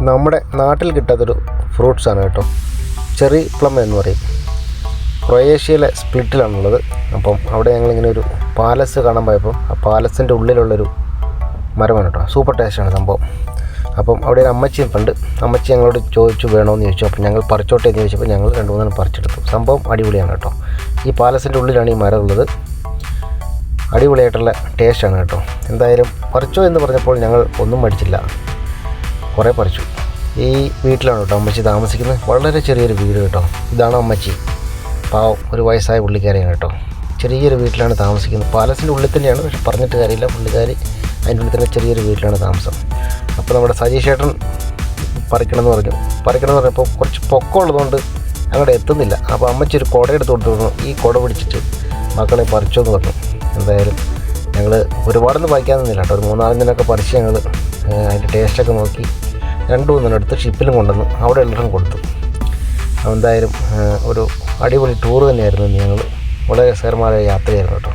നമ്മുടെ നാട്ടിൽ കിട്ടാത്തൊരു ഫ്രൂട്ട്സാണ് കേട്ടോ. ചെറി പ്ലം എന്ന് പറയും. ക്രൊയേഷ്യയിലെ സ്പ്ലിറ്റിലാണുള്ളത്. അപ്പം അവിടെ ഞങ്ങളിങ്ങനെ ഒരു പാലസ് കാണാൻ പോയപ്പോൾ ആ പാലസിൻ്റെ ഉള്ളിലുള്ളൊരു മരമാണ് കേട്ടോ. സൂപ്പർ ടേസ്റ്റാണ് സംഭവം. അപ്പം അവിടെ ഒരു അമ്മച്ചിയും ഉണ്ട്. അമ്മച്ചി ഞങ്ങളോട് ചോദിച്ചു വേണമെന്ന് ചോദിച്ചു. അപ്പം ഞങ്ങൾ പറിച്ചോട്ടെ എന്ന് ചോദിച്ചപ്പോൾ ഞങ്ങൾ 2-3 പറിച്ചെടുത്തു. സംഭവം അടിപൊളിയാണ് കേട്ടോ. ഈ പാലസിൻ്റെ ഉള്ളിലാണ് ഈ മരം ഉള്ളത്. അടിപൊളിയായിട്ടുള്ള ടേസ്റ്റാണ് കേട്ടോ. എന്തായാലും പറിച്ചോ എന്ന് പറഞ്ഞപ്പോൾ ഞങ്ങൾ ഒന്നും മടിച്ചില്ല, കുറേ പറിച്ചു. ഈ വീട്ടിലാണ് കേട്ടോ അമ്മച്ചി താമസിക്കുന്നത്. വളരെ ചെറിയൊരു വീട് കേട്ടോ. ഇതാണ് അമ്മച്ചി. പാവം, ഒരു വയസ്സായ പുള്ളിക്കാരിയാണ് കേട്ടോ. ചെറിയൊരു വീട്ടിലാണ് താമസിക്കുന്നത്. പാലസിൻ്റെ ഉള്ളിൽ തന്നെയാണ്, പക്ഷെ പറഞ്ഞിട്ട് കാര്യമില്ല. പുള്ളിക്കാരി അതിൻ്റെ ഉള്ളിൽ തന്നെ ചെറിയൊരു വീട്ടിലാണ് താമസം. അപ്പോൾ നമ്മുടെ സജീഷ് ചേട്ടൻ പറിക്കണമെന്ന് പറഞ്ഞപ്പോൾ കുറച്ച് പൊക്കമുള്ളതുകൊണ്ട് അങ്ങോട്ട് എത്തുന്നില്ല. അപ്പോൾ അമ്മച്ചി ഒരു കുട എടുത്ത് കൊടുത്തു. ഈ കുട പിടിച്ചിട്ട് മക്കളെ പറിച്ചോ എന്ന് പറഞ്ഞു. എന്തായാലും ഞങ്ങൾ ഒരുപാടൊന്നും പറിക്കാൻ നിന്നില്ല കേട്ടോ. ഒരു 3-4 ദിനമൊക്കെ പറിച്ച് ഞങ്ങൾ അതിൻ്റെ ടേസ്റ്റൊക്കെ നോക്കി 2-3 എടുത്ത് ഷിപ്പിലും കൊണ്ടുവന്നു അവിടെ എല്ലാവരും കൊടുത്തു. എന്തായാലും ഒരു അടിപൊളി ടൂർ തന്നെയായിരുന്നു. ഞങ്ങൾ വളരെ രസകരമായ യാത്രയായിരുന്നു കേട്ടോ.